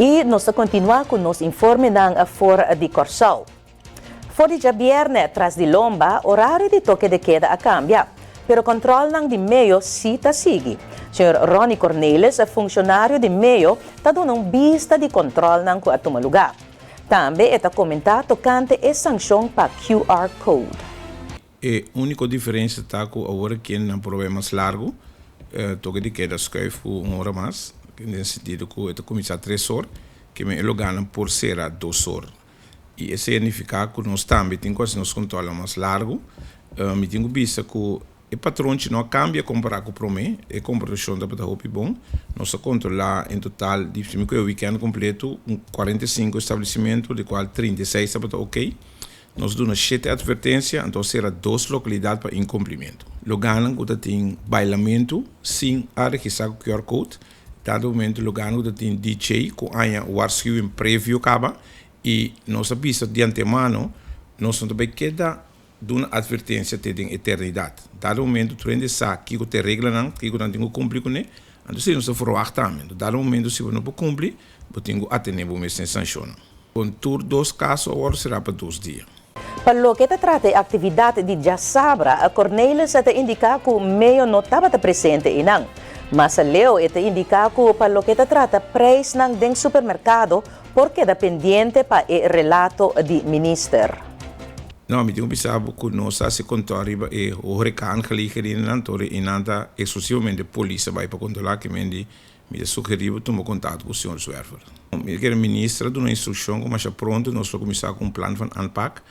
E nós continuamos com nosso informe na Fora de Corsal. Fora de viernes, tras de lomba, horário de toque de queda a cambia, pero control ng de meio si ta sigue. Sr. Ronnie Cornelis, funcionário de meio, está dando vista de control ng kuatuma lugar. Também está comentando tocante a sanção para QR Code. A única diferença está com agora que não problemas largo, toque de queda scuif por uma hora mais, nesse sentido que está começando a 3 horas, que me elogam por ser a 2 horas. E isso significa que nós também temos que nos controlar mais largo, me tenho visto que o patrão não cambia comparado com o promê, a comparação da para bom, nós controlar em total, de o weekend completo, 45 estabelecimentos, de qual 36 está ok. Nós damos 7 advertências, então será 2 localidades para incumprimento. Logan que tem bailamento, sem a registrar o QR Code. Dado momento, Logan que tem DJ, com a waarschuwing preview acaba, e nós sabemos de antemano, nós também queda uma advertência até em eternidade. Dado momento, tu ainda sabe que você regla não, que você não tem que cumprir com ele, então se você for verwachtamente. Dado momento, se você não pode cumprir, você tem que atender o mês sem sanção. Com todos 2 casos, agora será para 2 dias. Para o que trata a atividade de Jassabra, a Cornelis está indica que o meio não estava presente em não. Mas a Leo está indica que para o que trata preço ng supermercado, porque é pendiente para o relato de minister. Não, me tenho pensado que nós se controla e o recan gelegen não torre e nada exclusivamente polícia vai para controlar que me sugeriu tomar contato com o senhor Zwerver. Eu quero ministra de uma instrução como já pronto nós vamos começar com um plano de aanpak.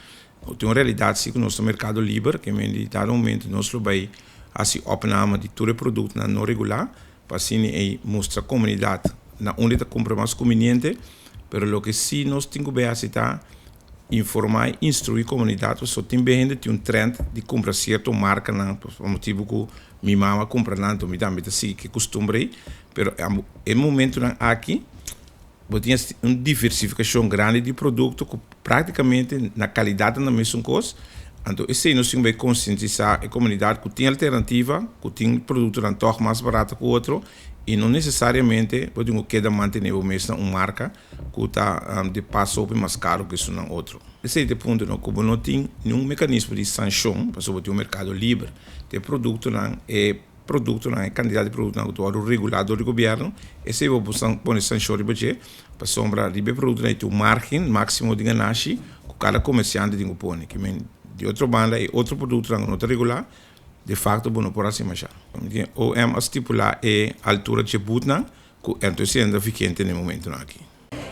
Tem uma realidade sim que nosso mercado livre que me dá momento nós vai assim opname de todo produto na não regular para assim mostrar a comunidade na onde está compra mais conveniente, pero lo que sim nós temos que ver informar e instruir a comunidade, só tem bem tem trend de comprar certa marca na por motivo que minha mama compra tanto me dá assim que costumbre, pero é momento aqui tinha uma diversificação grande de produto que praticamente na qualidade na mesma coisa. Então, isso aí nós temos que conscientizar a comunidade que tem alternativa, que tem produto na torre mais barato que o outro, e não necessariamente podemos querer manter o mesmo uma marca que está de passo mais caro que isso não outro. Esse é o ponto, como não tem nenhum mecanismo de sanção, para sobre o mercado livre, de produto não é produto na quantidade de produto na atual regulador do governo, esse é o pôr sanção de budget para sombra de produto na tem margem máximo de ganância que cada comerciante tem que pôr, que de outra banda e outro produto na nota regular, de facto não por acima já. O é estipular a altura de butna que então se ainda vigente no momento aqui.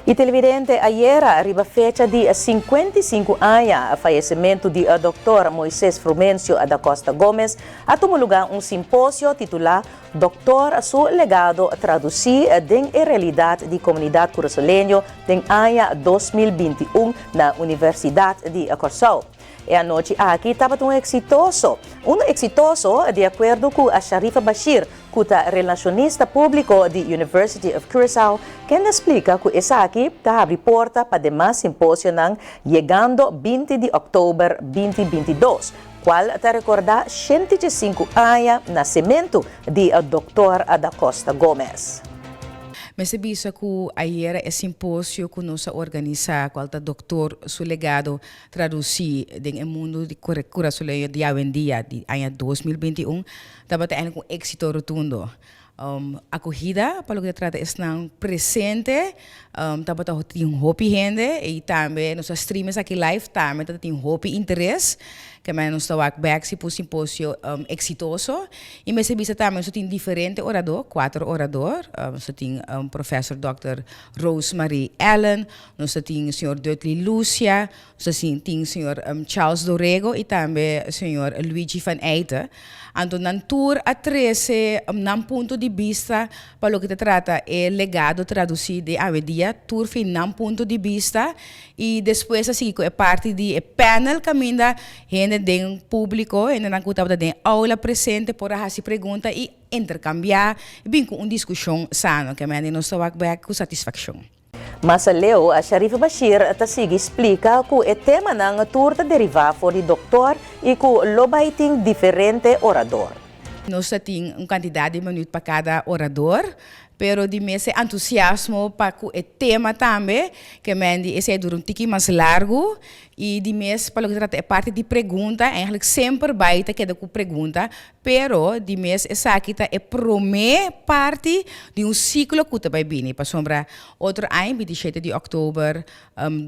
E televidente, ayer arriba fecha de 55 anos a falecimento de Dr. Moisés Frumencio da Costa Gomes, a tomar lugar simpósio titular Dr. Su legado traduzir em realidade de comunidade curaçolenho em ano 2021 na Universidade de Corsal. E a noite aqui estava exitoso de acordo com a Sharifa Bashir, que é relacionista público da University of Curaçao, quem explica que essa aqui está abre porta para demais simpósio chegando 20 de outubro 2022, qual está recordar 105 anos nascimento de Dr. da Costa Gomes. Mas se bisa que ayer é simpósio que nós organiza qual tá doutor su legado traduzir em mundo de cura soleil de hoje em dia de ano 2021 estava tendo com êxito rotundo. Acolhida para o que trata é presente, estava tem hopi gente e também nos streams aqui live também tem hopi interesse que nós estamos aqui para o simpósio exitoso e me se bisa também tem diferente orador, 4 orador, tem professor Dr. Rosemary Allen, nós tem o senhor Dudley Lucia, nós tem o senhor Charles Dorrego e também o senhor Luigi Van Eyte. Então, na tour a 13, num ponto de vista, para o que se trata, é legado traduzido de hoje em dia, tour foi num ponto de vista, e depois, assim, é parte de panel que ainda gente tem público, ainda não está tem aula presente, por aí se pergunta e intercambiar, e bem com uma discussão sana, que ainda nós estamos com satisfação. Mas Leo, a Sharifa Bashir explica que o tema ng tour deriva de doutor e que lobay ting diferente orador. Nós temos uma quantidade de minutos para cada orador, pero de mês é entusiasmo para o tema também, que mendi esse é dura tiki mais largo, e de mês para o que trata é parte de pergunta, eigenlijk sempre baita que é com pergunta, pero de mês essa aqui é promê parte de ciclo que vai vir, para sombra outro ano, 27 de outubro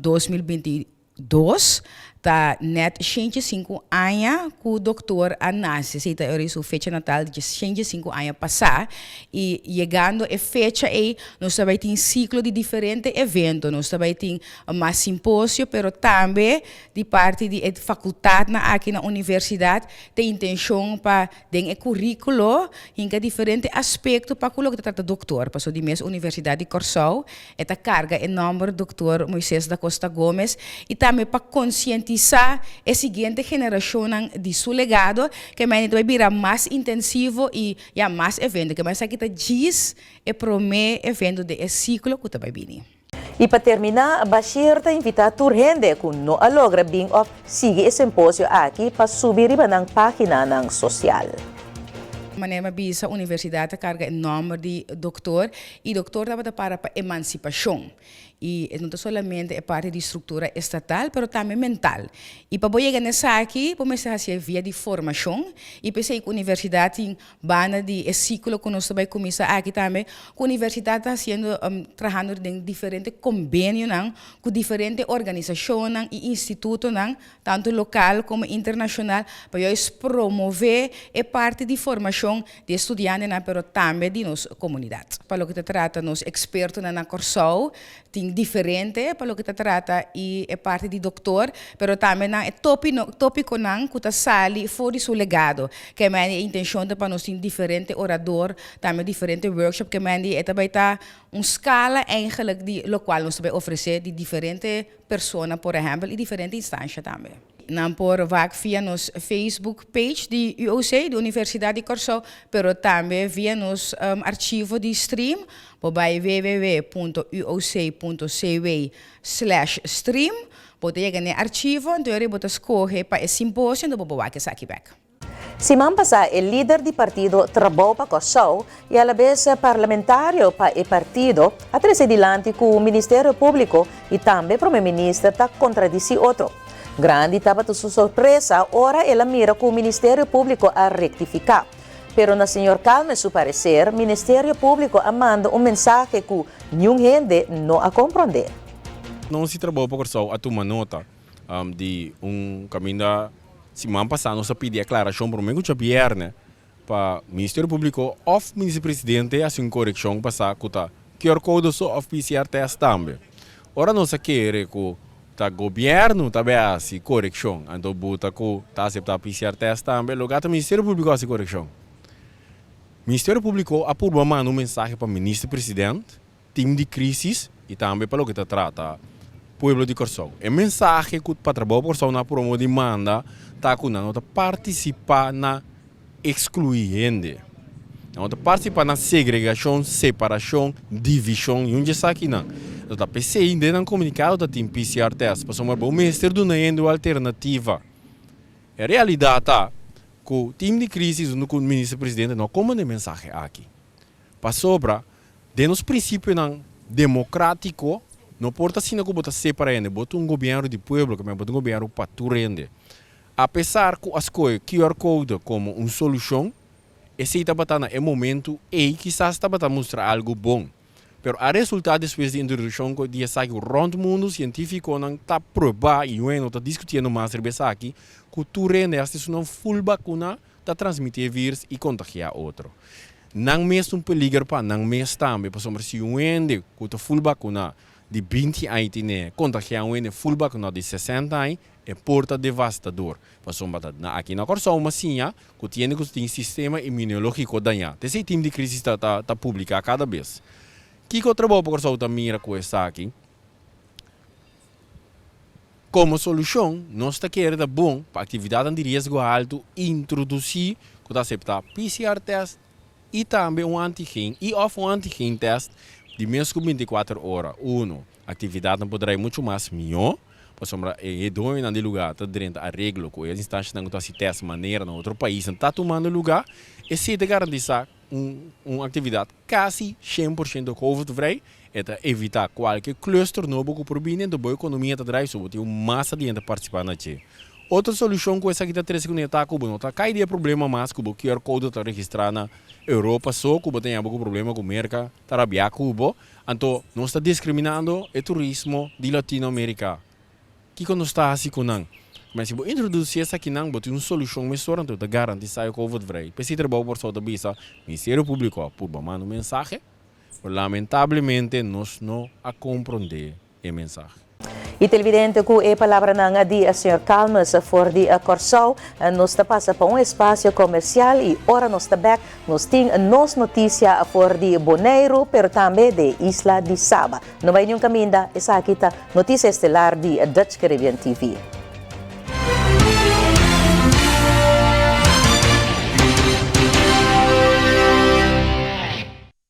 2022, tá net 105 anos que o doutor Anassi, se tá a fecha natal de 105 anos passar, e chegando a fecha aí, nós também tem ciclo de diferentes eventos, nós também tem mais simpósio, pero também de parte de faculdade aqui na universidade, tem intenção para ter um currículo em que diferentes aspectos para o que trata doutor, para de mesma Universidade de Corsau, esta carga enorme do doutor Moisés da Costa Gomes, e também para conscientizar a seguinte geração de seu legado, que vai virar mais intensivo e mais evento, que mais aqui diz e promete evento de ciclo que vai vir. E para terminar, Bashir está invitado a gente que não logra bem of siga esse simpósio aqui para subir na página social. Maneira bisa universidade carga enorme de doutor e doutor estava para emancipação e não somente é parte de estrutura estatal, mas também mental. E para chegar nessa aqui, começar a ser via de formação e pensei que a universidade tem banda de ciclo que nós vai começar aqui também. A universidade está sendo trabalhando em diferentes convênios com diferentes organizações e institutos, tanto local como internacional, para promover a parte de formação de estudantes, mas também de nossa comunidade. Para o que se trata, nós expertos na Corsau, tem diferente, para o que se trata, e é parte de doutor, mas também é tópico que está sali fora do seu legado, que é a intenção de para nós ter diferente orador, também diferente workshop, que é também uma escala eigenlijk de lo qual nós também oferecer de diferentes pessoas, por exemplo, e diferentes instâncias também. Não por vaak via nos Facebook page de UOC, de Universidade de Corsau, pero também via nos arquivo de stream, bij www.uoc.cw/stream, pode chegar no arquivo, então você pode escolher para esse simpósio, do bobo que aqui back. Simão Passa é líder do partido Trabalho para Corsau e a vez parlamentário para o partido, atrás adiante com o Ministério Público e também o Primeiro-Ministro está contradizendo outro. Grande estava sua surpresa, ora ela mira que o Ministério Público a rectificar. Pero na senhor calma seu parecer, o Ministério Público manda mensagem que nenhum gente não a compreende. Não se trabalha para Corsau a tomar nota de caminho semana passada nós pedimos a declaração para o meu governo para o Ministério Público ou o Ministro-Presidente a sua correção passar que o QR Code só of PCR test também. Ora nós queremos que o governo também a sua correção, então buta que está aceitar PCR test também, lugar o Ministério Público a sua correção. O Ministério Público apurou uma mensagem para o Ministro-Presidente, time de crise e também para o que se trata povo de Corsau. A mensagem que para trabalhar por Corsau na promo demanda está com não participar na excluindo, não participar na segregação, separação, divisão e onde está aqui não. Então PC ainda não comunicado da time PCR test para somar o Ministério do Nendo alternativa. A realidade é que o time de crise junto com o Ministro-Presidente não comanda mensagem aqui. Para sobra, de nos princípios democrático, não importa se não bota separando, bota governo de povo, mas bota governo para tudo. Apesar que as coisas QR Code como uma solução, esse está batendo é momento e quizás está batendo mostrar algo bom. Pero a resultado depois da introdução que dia sai o rondo mundo científico não está provado e não está discutindo mais sobre aqui que o turno é uma full vacuna está transmitir vírus e contagiar outro. Não mesmo peligro para não mesmo também, para somar se um ende que está full vacuna de 20 anos né contagiar um ende full vacuna de 60 anos é porta devastador. Para somar aqui na Corsau uma sinha que tem um sistema imunológico danhado. Esse time de crise está publicado cada vez. Que o trabalho para Corsau também mira com essa aqui. Como solução, nós está querendo bom para atividade de risco alto introduzir que aceitar PCR test e também um antigen e um antigen test de menos que 24 horas. A atividade não poderá ir muito mais melhor. Para sombra é dois no lugar está dentro a regra com as instâncias não está se testa maneira no outro país não está tomando lugar e se de garantir uma atividade quase 100% COVID-vrij. É evitar qualquer cluster novo que provém da boa economia da drive, sobre ter massa de gente participar na che. Outra solução com essa que está 3 segundos está com não cai de problema mais que o QR Code está registrado na Europa só que tem algum problema com o mercado tarabia cubo então não está discriminando o turismo de Latinoamérica que quando está assim com não mas se introduzir essa aqui não botar uma solução melhor então da garantir sai o COVID vrei precisa trabalhar por só da bisa Ministério Público por mandar mensagem lamentavelmente nós não a compreender a mensagem. E televidente ku e palavra na di a Sr. Calmas for di Corsau, nos ta passa pa um espaço comercial e ora nos ta back, nos ting nos notícia for di Bonaire, pero também de Isla de Saba. No vai nenhum caminho da essa aqui notícia estelar di Dutch Caribbean TV.